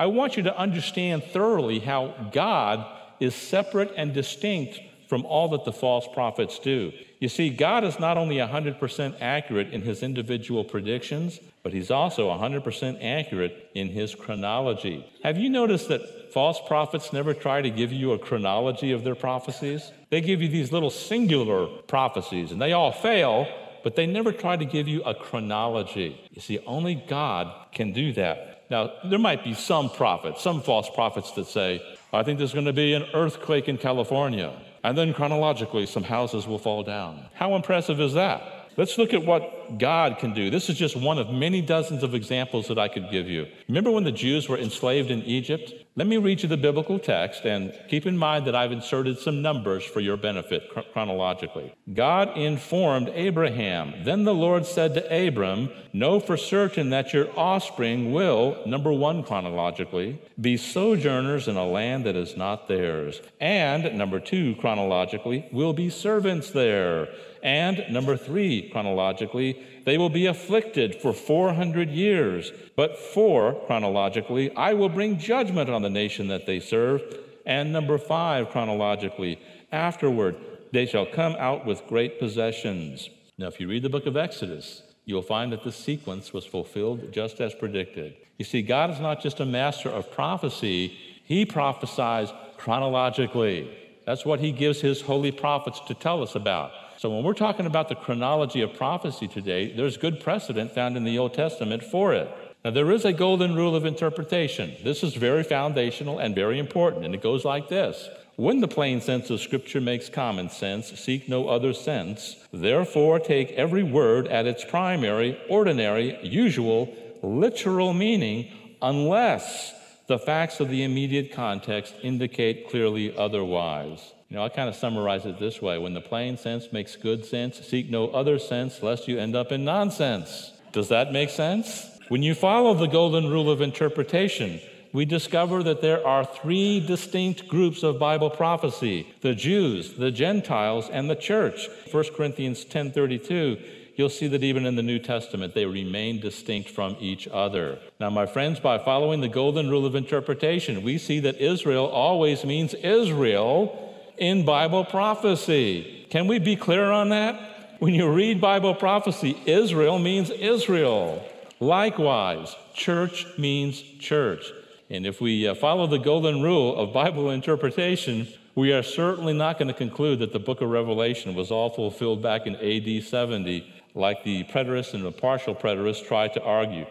I want you to understand thoroughly how God is separate and distinct from all that the false prophets do. You see, God is not only 100% accurate in his individual predictions, but he's also 100% accurate in his chronology. Have you noticed that false prophets never try to give you a chronology of their prophecies? They give you these little singular prophecies, and they all fail, but they never try to give you a chronology. You see, only God can do that. Now, there might be some prophets, some false prophets that say, I think there's going to be an earthquake in California, and then chronologically some houses will fall down. How impressive is that? Let's look at what God can do. This is just one of many dozens of examples that I could give you. Remember when the Jews were enslaved in Egypt? Let me read you the biblical text, and keep in mind that I've inserted some numbers for your benefit chronologically. God informed Abraham. Then the Lord said to Abram, know for certain that your offspring will, number one chronologically, be sojourners in a land that is not theirs. And number two chronologically, will be servants there. And number three, chronologically, they will be afflicted for 400 years. But four, chronologically, I will bring judgment on the nation that they serve. And number five, chronologically, afterward, they shall come out with great possessions. Now, if you read the book of Exodus, you'll find that this sequence was fulfilled just as predicted. You see, God is not just a master of prophecy, he prophesies chronologically. That's what he gives his holy prophets to tell us about. So when we're talking about the chronology of prophecy today, there's good precedent found in the Old Testament for it. Now, there is a golden rule of interpretation. This is very foundational and very important, and it goes like this. When the plain sense of Scripture makes common sense, seek no other sense. Therefore, take every word at its primary, ordinary, usual, literal meaning, unless the facts of the immediate context indicate clearly otherwise. I kind of summarize it this way. When the plain sense makes good sense, seek no other sense, lest you end up in nonsense. Does that make sense? When you follow the golden rule of interpretation, we discover that there are three distinct groups of Bible prophecy: the Jews, the Gentiles, and the church. 1 Corinthians 10:32, you'll see that even in the New Testament, they remain distinct from each other. Now, my friends, by following the golden rule of interpretation, we see that Israel always means Israel in Bible prophecy. Can we be clear on that? When you read Bible prophecy, Israel means Israel. Likewise, church means church. And if we follow the golden rule of Bible interpretation, we are certainly not going to conclude that the book of Revelation was all fulfilled back in AD 70, like the preterists and the partial preterists tried to argue.